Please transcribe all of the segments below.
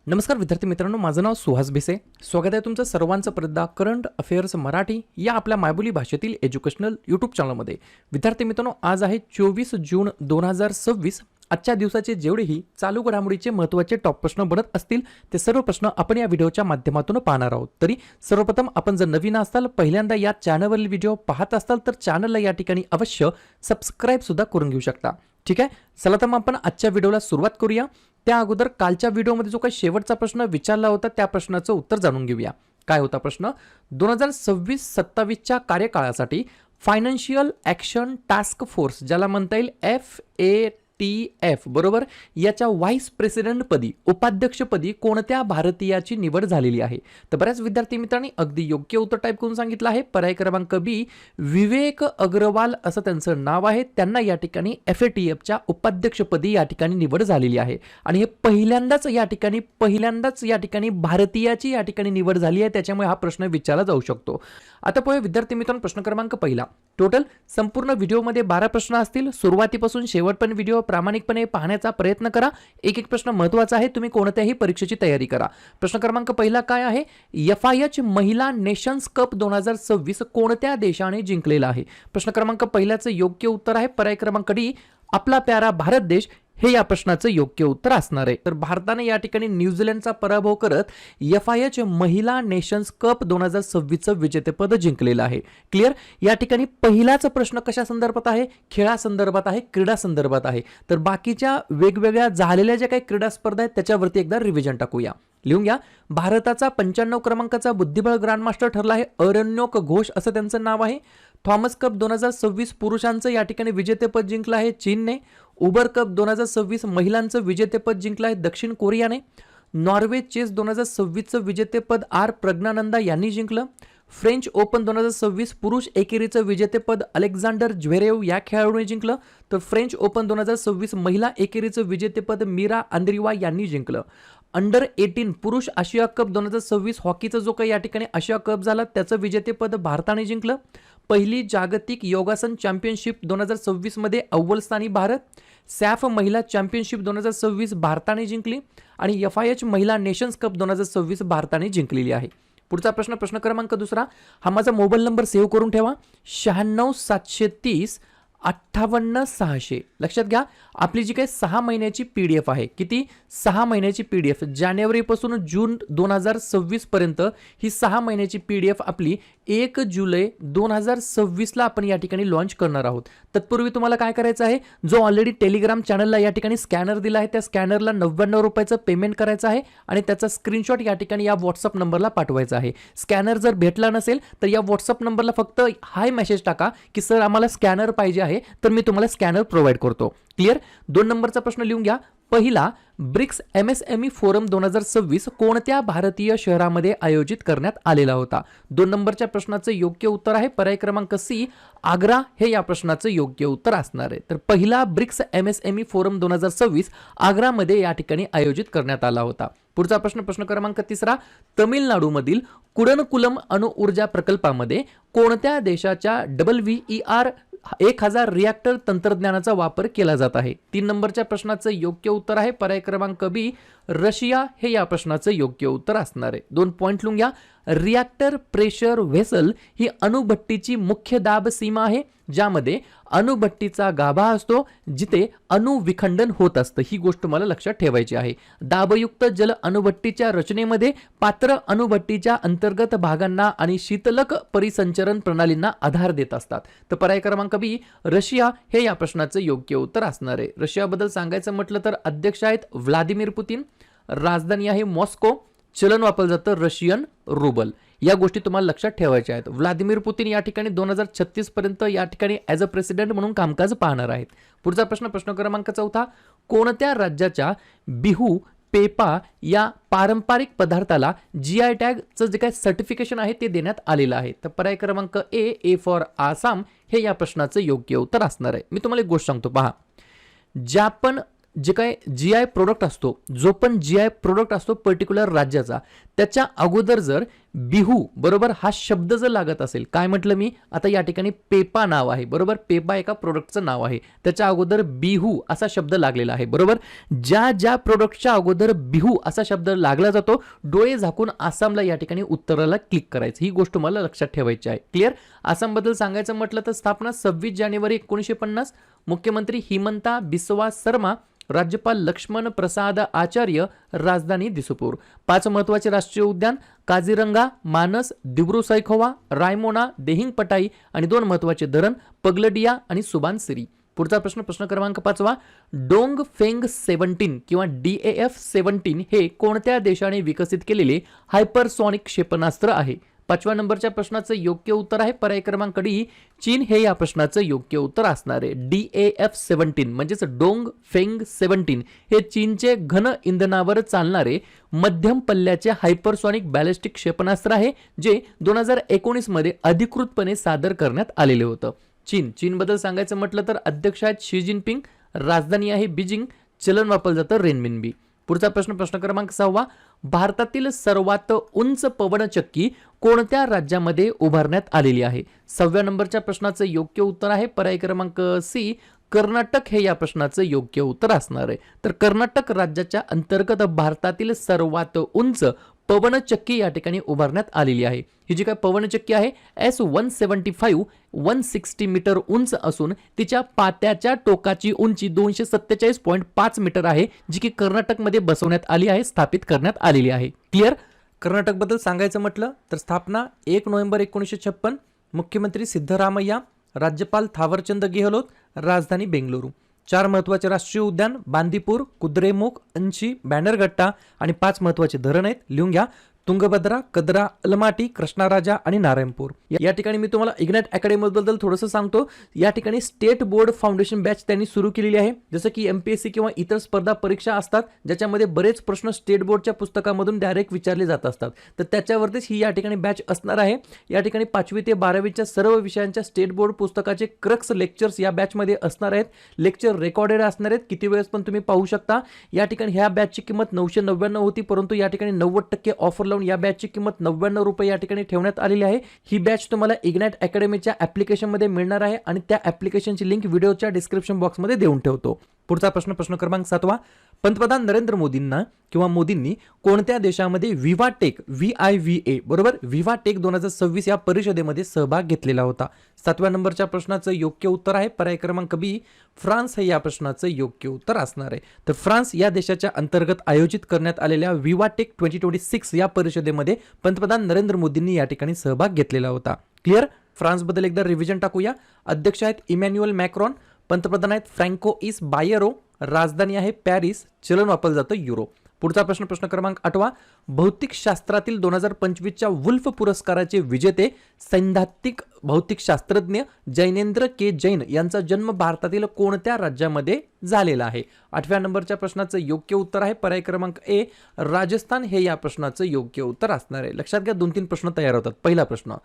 नमस्कार विद्यार्थी मित्रांनो, माझं नाव सुहास भिसे. स्वागत आहे तुमचं सर्वांचं परत करंट अफेअर्स मराठी या आपल्या मायबोली भाषेतील एज्युकेशनल यूट्यूब चॅनलमध्ये. विद्यार्थी मित्रांनो, आज आहे 24 जून 2026. आजच्या दिवसाचे जेवढेही चालू घडामोडीचे महत्त्वाचे टॉप प्रश्न बनत असतील ते सर्व प्रश्न आपण या व्हिडिओच्या माध्यमातून पाहणार आहोत. तरी सर्वप्रथम आपण जर नवीन असाल, पहिल्यांदा या चॅनलवरील व्हिडिओ पाहत असाल तर चॅनलला या ठिकाणी अवश्य सबस्क्राईब सुद्धा करून घेऊ शकता. ठीक आहे, चला तर मग आपण आजच्या व्हिडिओला सुरुवात करूया. त्या अगोदर कालच्या व्हिडिओमध्ये जो काही शेवटचा प्रश्न विचारला होता त्या प्रश्नाचं उत्तर जाणून घेऊया. काय होता प्रश्न? 2026-27च्या कार्यकाळासाठी फायनान्शियल ॲक्शन टास्क फोर्स, ज्याला म्हणता येईल FATF बरोबर, याच्या व्हाईस प्रेसिडेंट पदी, उपाध्यक्षपदी कोणत्या भारतीयाची निवड झालेली आहे? तर बऱ्याच विद्यार्थी मित्रांनी अगदी योग्य उत्तर टाईप करून सांगितलं आहे. पर्याय क्रमांक बी, विवेक अग्रवाल असं त्यांचं नाव आहे. त्यांना या ठिकाणी FATFच्या उपाध्यक्षपदी या ठिकाणी निवड झालेली आहे आणि हे पहिल्यांदाच या ठिकाणी भारतीयाची या ठिकाणी निवड झाली आहे. त्याच्यामुळे हा प्रश्न विचारला जाऊ शकतो. आता पाहूया विद्यार्थी मित्रांनो, प्रश्न क्रमांक पहिला. टोटल संपूर्ण व्हिडिओमध्ये 12 प्रश्न असतील. सुरुवातीपासून शेवटपर्यंत व्हिडिओ प्रामाणिकपणे पाहण्याचा प्रयत्न करा. एक एक प्रश्न महत्त्वाचा आहे. तुम्ही कोणत्याही परीक्षेची तयारी करा. प्रश्न क्रमांक पहिला काय आहे? FIH महिला नेशन्स कप 2026 कोणत्या देशाने जिंकलेला आहे? प्रश्न क्रमांक पहिल्याचं योग्य उत्तर आहे पर्याय क्रमांक डी, आपला प्यारा भारत देश. हे या प्रश्नाचं योग्य उत्तर असणार आहे. तर भारताने या ठिकाणी न्यूझीलंडचा पराभव करत FIH महिला नेशन्स कप 2026चं विजेतेपद जिंकलेलं आहे. क्लिअर? या ठिकाणी पहिलाच प्रश्न कशा संदर्भात आहे? खेळासंदर्भात आहे, क्रीडा संदर्भात आहे. तर बाकीच्या वेगवेगळ्या झालेल्या ज्या काही क्रीडा स्पर्धा आहेत त्याच्यावरती एकदा रिव्हिजन टाकूया. लिहून घ्या. भारताचा 95 क्रमांकाचा बुद्धिबळ ग्रँडमास्टर ठरला आहे अरण्यक घोष, असं त्यांचं नाव आहे. थॉमस कप 2026 पुरुषांचं या ठिकाणी विजेतेपद जिंकलं आहे चीनने. उबर कप 2026 महिलांचं विजेतेपद जिंकलं आहे दक्षिण कोरियाने. नॉर्वे चेस 2026चं विजेतेपद प्रज्ञानंदा यांनी जिंकलं. फ्रेंच ओपन 2026 पुरुष एकेरीचं विजेतेपद अलेक्झांडर ज्वेरेव या खेळाडूने जिंकलं. तर फ्रेंच ओपन 2026 महिला एकेरीचं विजेतेपद मीरा आंद्रिवा यांनी जिंकलं. अंडर 18 पुरुष आशिया कप 2026 हॉकीचा जो काही या ठिकाणी आशिया कप झाला त्याचं विजेतेपद भारताने जिंकलं. पहिली जागतिक योगासन चॅम्पियनशिप 2026 मध्ये अव्वल स्थानी भारत. सॅफ महिला चॅम्पियनशिप 2026 भारताने जिंकली आणि FIH महिला नेशन्स कप 2026 भारताने जिंकलेली आहे. पुढचा प्रश्न, प्रश्न क्रमांक दुसरा. हा माझा मोबाईल नंबर सेव्ह करून ठेवा, 96 730 58 600. लक्षात घ्या, आपली जी काही 6 महिन्याची PDF आहे, किती? 6 महिन्याची PDF, जानेवारीपासून जून 2026 पर्यंत ही 6 महिन्याची PDF आपली 1 जुलै 2026ला आपण या ठिकाणी लॉन्च करणार आहोत. तत्पूर्वी तुम्हाला काय करायचं आहे? जो ऑलरेडी टेलिग्राम चॅनलला या ठिकाणी स्कॅनर दिला आहे त्या स्कॅनरला 99 रुपयाचं पेमेंट करायचं आहे आणि त्याचा स्क्रीनशॉट या ठिकाणी या व्हॉट्सअप नंबरला पाठवायचा आहे. स्कॅनर जर भेटला नसेल तर या व्हॉट्सअप नंबरला फक्त हाय मेसेज टाका की सर आम्हाला स्कॅनर पाहिजे आहे, तर मी तुम्हाला स्कॅनर प्रोव्हाइड करतो. क्लिअर? 2 नंबरचा प्रश्न लिहून घ्या. पहिला, ब्रिक्स MSME फोरम 2026 कोणत्या भारतीय शहरामध्ये आयोजित करण्यात आलेला होता? 2 नंबरच्या प्रश्नाचं योग्य उत्तर आहे पर्याय क्रमांक सी, आग्रा. हे या प्रश्नाचं योग्य उत्तर असणार आहे. तर पहिला ब्रिक्स MSME फोरम 2026 आग्रामध्ये या ठिकाणी आयोजित करण्यात आला होता. पुढचा प्रश्न, प्रश्न क्रमांक तिसरा. तमिळनाडूमधील कुडनकुलम अणुऊर्जा प्रकल्पामध्ये कोणत्या देशाच्या WER 1000 रिॲक्टर तंत्रज्ञानाचा वापर केला जात आहे? 3 नंबरच्या प्रश्नाचं योग्य उत्तर आहे पर्याय क्रमांक बी, रशिया. हे या प्रश्नाचं योग्य उत्तर असणार आहे. 2 पॉईंट लिहून घ्या. रिॲक्टर प्रेशर व्हेसल ही अणुभट्टीची मुख्य दाब सीमा आहे, ज्यामध्ये अणुभट्टीचा गाभा असतो जिथे अणुविखंडन होत असतं. ही गोष्ट मला लक्षात ठेवायची आहे. दाबयुक्त जल अणुभट्टीच्या रचनेमध्ये पात्र अणुभट्टीच्या अंतर्गत भागांना आणि शीतलक परिसंचरण प्रणालींना आधार देत असतात. तर पर्याय क्रमांक बी, रशिया. हे या प्रश्नाचं योग्य उत्तर असणार आहे. रशियाबद्दल सांगायचं म्हटलं तर अध्यक्ष आहेत व्लादिमीर पुतिन, राजधानी आहे मॉस्को, चलन वापरलं जातं रशियन रुबल. या गोष्टी तुम्हाला लक्षात ठेवायच्या आहेत. व्लादिमीर पुतिन या ठिकाणी 2036 पर्यंत या ठिकाणी ॲज अ प्रेसिडेंट म्हणून कामकाज पाहणार आहेत. पुढचा प्रश्न, प्रश्न क्रमांक चौथा. कोणत्या राज्याच्या बिहू पेपा या पारंपरिक पदार्थाला GI टॅगचं जे काही सर्टिफिकेशन आहे ते देण्यात आलेलं आहे? तर पर्याय क्रमांक ए फॉर आसाम. हे या प्रश्नाचं योग्य उत्तर असणार आहे. मी तुम्हाला एक गोष्ट सांगतो, पहा. जे काय GI प्रोडक्ट असतो, जो पण GI प्रोडक्ट असतो पर्टिक्युलर राज्याचा, त्याच्या अगोदर जर बिहू बरोबर हा शब्द जर लागत असेल, काय म्हटलं मी आता या ठिकाणी पेपा नाव आहे बरोबर, पेपा एका प्रोडक्टचं नाव आहे, त्याच्या अगोदर बिहू असा शब्द लागलेला आहे बरोबर. ज्या ज्या प्रोडक्टच्या अगोदर बिहू असा शब्द लागला जातो, डोळे झाकून आसामला या ठिकाणी उत्तराला क्लिक करायचं, ही गोष्ट मला लक्षात ठेवायची आहे. क्लिअर. आसामबद्दल सांगायचं म्हटलं तर स्थापना 26 जानेवारी 1950, मुख्यमंत्री हिमंता बिस्वा शर्मा, राज्यपाल लक्ष्मण प्रसाद आचार्य, राजधानी दिसपूर. 5 महत्वाचे राष्ट्रीय उद्यान काझीरंगा, मानस, दिब्रू सैखोवा, रायमोना, देहिंग पटाई आणि 2 महत्वाचे धरण पगलडिया आणि सुबानसिरी. पुढचा प्रश्न क्रमांक 5, डोंग फेंग 17 किंवा DAF-17 हे कोणत्या देशाने विकसित केलेले हायपरसॉनिक क्षेपणास्त्र आहे? 5व्या नंबरच्या प्रश्नाचं योग्य उत्तर आहे पर्याय क्रमांक डी, चीन हे या प्रश्नाचं योग्य उत्तर असणार आहे. DAF-17 म्हणजेच डोंग फेंग 17 हे चीनचे घन इंधनावर चालणारे मध्यम पल्ल्याचे हायपरसॉनिक बॅलिस्टिक क्षेपणास्त्र आहे, जे 2019 मध्ये अधिकृतपणे सादर करण्यात आलेले होतं. चीनबद्दल सांगायचं म्हटलं तर अध्यक्ष आहेत शी जिनपिंग, राजधानी आहे बीजिंग, चलन वापरलं जातं रेनमिनबी. पुढचा प्रश्न क्रमांक 6, भारतातील सर्वात उंच पवनचक्की कोणत्या राज्यामध्ये उभारण्यात आलेली आहे? 6व्या नंबरच्या प्रश्नाचं योग्य उत्तर आहे पर्याय क्रमांक सी, कर्नाटक हे या प्रश्नाचं योग्य उत्तर असणार आहे. तर कर्नाटक राज्याच्या अंतर्गत भारतातील सर्वात उंच पवनचक्की या ठिकाणी उभारण्यात आलेली आहे. ही जी काय पवनचक्की आहे S-175 160 मीटर उंच असून तिच्या पात्याच्या टोकाची उंची 247.5 मीटर आहे, जी की कर्नाटकमध्ये बसवण्यात आली आहे, स्थापित करण्यात आलेली आहे. क्लिअर. कर्नाटकबद्दल सांगायचं म्हटलं तर स्थापना 1 नोव्हेंबर 1956, मुख्यमंत्री सिद्धरामय्या, राज्यपाल थावरचंद गेहलोत, राजधानी बेंगलुरू. 4 महत्वाचे राष्ट्रीय उद्यान बांदीपूर, कुद्रेमुख, अंशी, बॅनरघट्टा आणि 5 महत्वाचे धरण आहेत, लिहून घ्या, तुंगभद्रा, कद्रा, अलमाटी, कृष्णाराजा आणि नारायणपूर. या ठिकाणी मी तुम्हाला इग्नाइट अकॅडमी बद्दल थोडंसं सांगतो. या ठिकाणी स्टेट बोर्ड फाउंडेशन बॅच त्यांनी सुरू केलेली आहे. जसं की MPSC किंवा इतर स्पर्धा परीक्षा असतात ज्याच्यामध्ये बरेच प्रश्न स्टेट बोर्डच्या पुस्तकामधून डायरेक्ट विचारले जात असतात, तर त्याच्यावरतीच ही या ठिकाणी बॅच असणार आहे. या ठिकाणी 5वी ते 12वीच्या सर्व विषयांच्या स्टेट बोर्ड पुस्तकाचे क्रक्स लेक्चर्स या बॅचमध्ये असणार आहेत. लेक्चर रेकॉर्डेड असणार आहेत, किती वेळेस पण तुम्ही पाहू शकता. या ठिकाणी ह्या बॅचची किंमत 999 होती, परंतु या ठिकाणी 90% ऑफर लावून या बॅचची किंमत 99 रुपये या ठिकाणी ठेवण्यात आलेली आहे. ही बॅच तुम्हाला इग्नाइट अकॅडमीच्या ॲप्लिकेशनमध्ये मिळणार आहे आणि त्या ॲप्लिकेशनची लिंक व्हिडिओच्या डिस्क्रिप्शन बॉक्समध्ये देऊन ठेवतो. पुढचा प्रश्न क्रमांक 7, पंतप्रधान नरेंद्र मोदींनी कोणत्या देशामध्ये विवाटेक VIVA बरोबर विवाटेक 2026 या परिषदेमध्ये सहभाग घेतलेला होता? 7व्या नंबरच्या प्रश्नाचं योग्य उत्तर आहे पर्याय क्रमांक बी, फ्रान्स हे या प्रश्नाचं योग्य उत्तर असणार आहे. तर फ्रान्स या देशाच्या अंतर्गत आयोजित करण्यात आलेल्या विवाटेक 2026 या परिषदेमध्ये पंतप्रधान नरेंद्र मोदींनी या ठिकाणी सहभाग घेतलेला होता. क्लिअर. फ्रान्सबद्दल एकदा रिव्हिजन टाकूया. अध्यक्ष आहेत इमॅन्युअल मॅक्रॉन, पंतप्रधान आहेत फ्रँको बायरो, राजधानी आहे पॅरिस, चलन वापरलं जातं युरो. पुढचा प्रश्न क्रमांक 8, भौतिक शास्त्रातील 2025च्या वुल्फ पुरस्काराचे विजेते सैद्धांतिक भौतिक शास्त्रज्ञ जैनेंद्र के जैन यांचा जन्म भारतातील कोणत्या राज्यामध्ये झालेला आहे? 8व्या नंबरच्या प्रश्नाचं योग्य उत्तर आहे पर्याय क्रमांक ए, राजस्थान हे या प्रश्नाचं योग्य उत्तर असणार आहे. लक्षात घ्या, 2-3 प्रश्न तयार होतात. पहिला प्रश्न,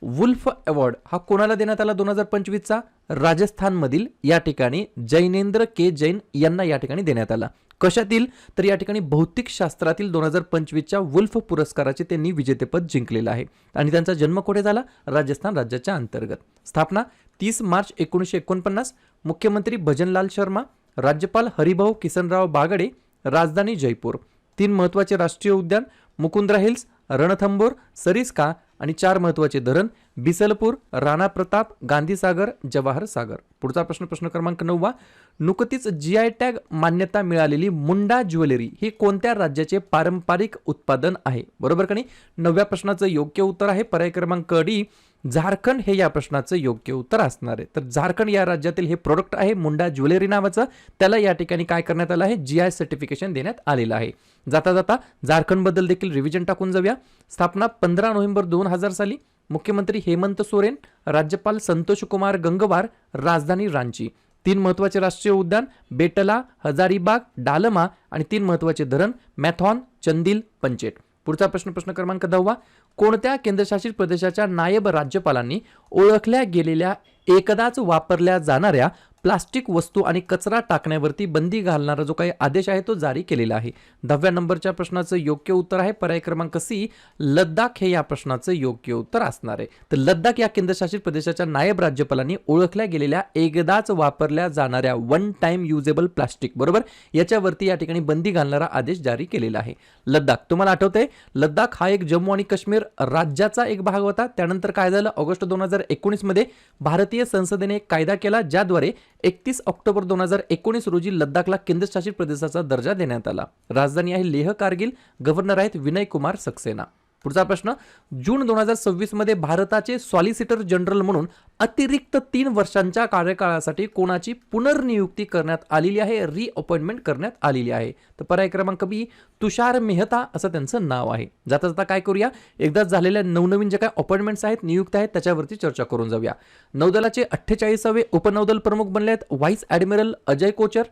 वुल्फ अवॉर्ड हा कोणाला देण्यात आला 2025चा? राजस्थानमधील या ठिकाणी जैनेंद्र के जैन यांना या ठिकाणी देण्यात आला. कशातील? तर या ठिकाणी भौतिक शास्त्रातील 2025च्या वुल्फ पुरस्काराचे त्यांनी विजेतेपद जिंकलेलं आहे आणि त्यांचा जन्म कुठे झाला? राजस्थान राज्याच्या अंतर्गत. स्थापना 30 मार्च 1949, मुख्यमंत्री भजनलाल शर्मा, राज्यपाल हरिभाऊ किसनराव बागडे, राजधानी जयपूर. 3 महत्वाचे राष्ट्रीय उद्यान मुकुंद्रा हिल्स, रणथंबोर, सरिस्का आणि 4 महत्वाचे धरण बिसलपूर, राणा प्रताप, गांधीसागर, जवाहर सागर. पुढचा प्रश्न क्रमांक 9, नुकतीच GI टॅग मान्यता मिळालेली मुंडा ज्वेलरी हे कोणत्या राज्याचे पारंपरिक उत्पादन आहे? बरोबर का नाही? 9व्या प्रश्नाचं योग्य उत्तर आहे पर्याय क्रमांक डी, झारखंड हे या प्रश्नाचं योग्य उत्तर असणार आहे. तर झारखंड या राज्यातील हे प्रोडक्ट आहे मुंडा ज्वेलरी नावाचं, त्याला या ठिकाणी काय करण्यात आलं आहे? GI सर्टिफिकेशन देण्यात आलेलं आहे. जाता जाता झारखंड बद्दल देखील रिव्हिजन टाकून जाऊया. स्थापना 15 नोव्हेंबर 2000 साली, मुख्यमंत्री हेमंत सोरेन, राज्यपाल संतोष कुमार गंगवार, राजधानी रांची. 3 महत्वाचे राष्ट्रीय उद्यान बेटला, हजारीबाग, डालमा आणि 3 महत्वाचे धरण मॅथॉन, चंदिल, पंचेट. पुढचा प्रश्न क्रमांक 10, कोणत्या केंद्रशासित प्रदेशाच्या नायब राज्यपालांनी ओळखल्या गेलेल्या एकदाच वापरल्या जाणाऱ्या प्लास्टिक वस्तू आणि कचरा टाकण्यावरती बंदी घालणारा जो काही आदेश आहे तो जारी केलेला आहे? 10व्या नंबरच्या प्रश्नाचं योग्य उत्तर आहे पर्याय क्रमांक सी, लद्दाख हे या प्रश्नाचं योग्य उत्तर असणार आहे. तर लद्दाख या केंद्रशासित प्रदेशाच्या नायब राज्यपालांनी ओळखल्या गेलेल्या एकदाच वापरल्या जाणाऱ्या वन टाइम युजेबल प्लास्टिक बरोबर याच्यावरती या ठिकाणी बंदी घालणारा आदेश जारी केलेला आहे. लद्दाख तुम्हाला आठवतंय, लद्दाख हा एक जम्मू आणि काश्मीर राज्याचा एक भाग होता. त्यानंतर काय झालं, ऑगस्ट 2019 मध्ये भारतीय संसदेने एक कायदा केला ज्याद्वारे 31 ऑक्टोबर 2019 रोजी लद्दाखला केंद्रशासित प्रदेशाचा दर्जा देण्यात आला. राजधानी आहे लेह कारगिल. गव्हर्नर आहेत विनय कुमार सक्सेना. पुढचा प्रश्न, जून 2026 मध्ये भारताचे सॉलिसिटर जनरल म्हणून अतिरिक्त 3 वर्षांच्या कार्यकाळासाठी कोणाची पुनर्नियुक्ती करण्यात आलेली आहे, रिअपॉइंटमेंट करण्यात आलेली आहे? तर पर्याय क्रमांक बी, तुषार मेहता असं त्यांचं नाव आहे. जाता जाता काय करूया, एकदा झालेल्या नवनवीन जे काय अपॉइंटमेंट्स आहेत, नियुक्त आहेत त्याच्यावरती चर्चा करून जाऊया. नौदलाचे 48वे उपनौदल प्रमुख बनले आहेत व्हाईस ॲडमिरल अजय कोचर.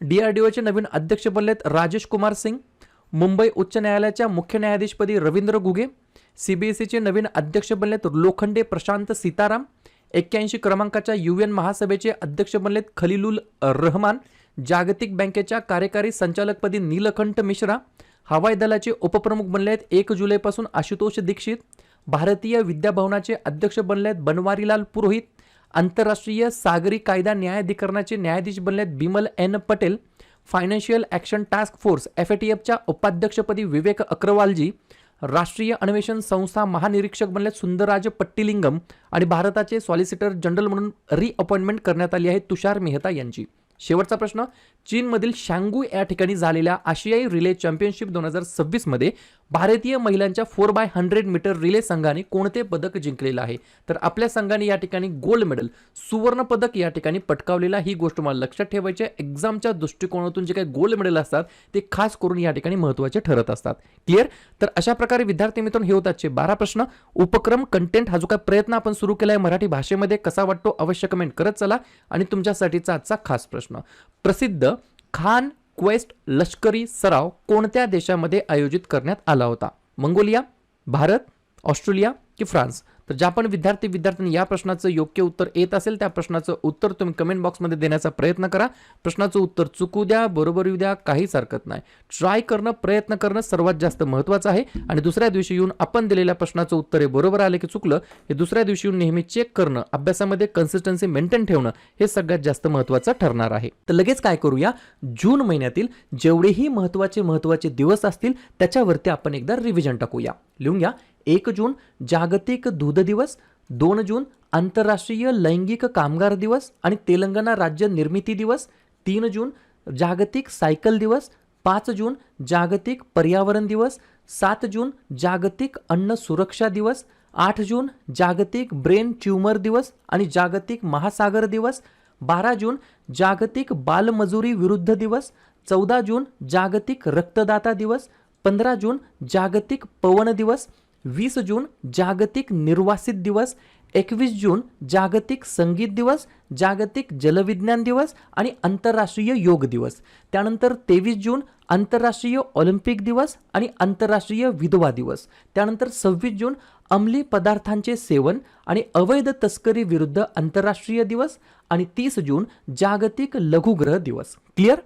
DRDOचे नवीन अध्यक्ष बनलेत राजेश कुमार सिंग. मुंबई उच्च न्यायालयाच्या मुख्य न्यायाधीशपदी रवींद्र घुगे. CBSEचे नवीन अध्यक्ष बनलेत लोखंडे प्रशांत सीताराम. 81 क्रमांकाच्या UN महासभेचे अध्यक्ष बनलेत खलीलुल रहमान. जागतिक बँकेच्या कार्यकारी संचालकपदी नीलकंठ मिश्रा. हवाई दलाचे उपप्रमुख बनले आहेत 1 जुलैपासून आशुतोष दीक्षित. भारतीय विद्याभवनाचे अध्यक्ष बनले आहेत बनवारीलाल पुरोहित. आंतरराष्ट्रीय सागरी कायदा न्यायाधिकरणाचे न्यायाधीश बनले आहेत Bimal N Patel. Financial action task force FATFच्या उपाध्यक्षपदी विवेक अग्रवालजी. राष्ट्रीय अन्वेषण संस्था महानिरीक्षक बनले सुंदरराज पट्टीलिंगम. आणि भारताचे सॉलिसिटर जनरल म्हणून रिअपॉइंटमेंट करण्यात आली आहे तुषार मेहता यांची. शेवटचा प्रश्न, चीनमधील शांगू या ठिकाणी झालेल्या आशियाई रिले चॅम्पियनशिप 2026 मध्ये भारतीय महिलांच्या 4x100 मीटर रिले संघाने कोणते पदक जिंकलेलं आहे? तर आपल्या संघाने या ठिकाणी गोल्ड मेडल, सुवर्ण पदक या ठिकाणी पटकावलेला. ही गोष्ट मला लक्षात ठेवायची आहे. एक्झामच्या दृष्टिकोनातून जे काही गोल्ड मेडल असतात ते खास करून या ठिकाणी महत्त्वाचे ठरत असतात. क्लिअर? तर अशा प्रकारे विद्यार्थी मित्रांनो हे होतात 12 प्रश्न. उपक्रम कंटेंट हा जो काही प्रयत्न आपण सुरू केला आहे मराठी भाषेमध्ये कसा वाटतो अवश्य कमेंट करत चला. आणि तुमच्यासाठीचा आजचा खास प्रश्न, प्रसिद्ध खान क्वेस्ट लष्करी सराव कोणत्या देशामध्ये आयोजित करण्यात आला होता? मंगोलिया, भारत, ऑस्ट्रेलिया की फ्रान्स? तर ज्या पण विद्यार्थ्यांनी या प्रश्नाचं योग्य उत्तर येत असेल त्या प्रश्नाचं उत्तर तुम्ही कमेंट बॉक्समध्ये देण्याचा प्रयत्न करा. प्रश्नाचं उत्तर चुकू द्या, बरोबर येऊ द्या, काहीच हरकत नाही. ट्राय करणं, प्रयत्न करणं सर्वात जास्त महत्त्वाचं आहे. आणि दुसऱ्या दिवशी येऊन आपण दिलेल्या प्रश्नाचं उत्तर हे बरोबर आले की चुकलं हे दुसऱ्या दिवशी येऊन नेहमी चेक करणं, अभ्यासामध्ये कन्सिस्टन्सी मेंटेन ठेवणं हे सगळ्यात जास्त महत्त्वाचं ठरणार आहे. तर लगेच काय करूया, जून महिन्यातील जेवढेही महत्त्वाचे दिवस असतील त्याच्यावरती आपण एकदा रिव्हिजन टाकूया. लिहून घ्या. 1 जून जागतिक दूध दिवस. 2 जून आंतरराष्ट्रीय लैंगिक कामगार दिवस आणि तेलंगणा राज्य निर्मिती दिवस. 3 जून जागतिक सायकल दिवस. 5 जून जागतिक पर्यावरण दिवस. 7 जून जागतिक अन्न सुरक्षा दिवस. 8 जून जागतिक ब्रेन ट्यूमर दिवस आणि जागतिक महासागर दिवस. 12 जून जागतिक बालमजुरी विरुद्ध दिवस. 14 जून जागतिक रक्तदाता दिवस. 15 जून जागतिक पवन दिवस. 20 जून जागतिक निर्वासित दिवस. 21 जून जागतिक संगीत दिवस. जागतिक जलविज्ञान दिवस आणि आंतरराष्ट्रीय योग दिवस. त्यानंतर 23 जून आंतरराष्ट्रीय ऑलिम्पिक दिवस आणि आंतरराष्ट्रीय विधवा दिवस. त्यानंतर 26 जून अंमली पदार्थांचे सेवन आणि अवैध तस्करी विरुद्ध आंतरराष्ट्रीय दिवस आणि 30 जून जागतिक लघुग्रह दिवस. क्लिअर?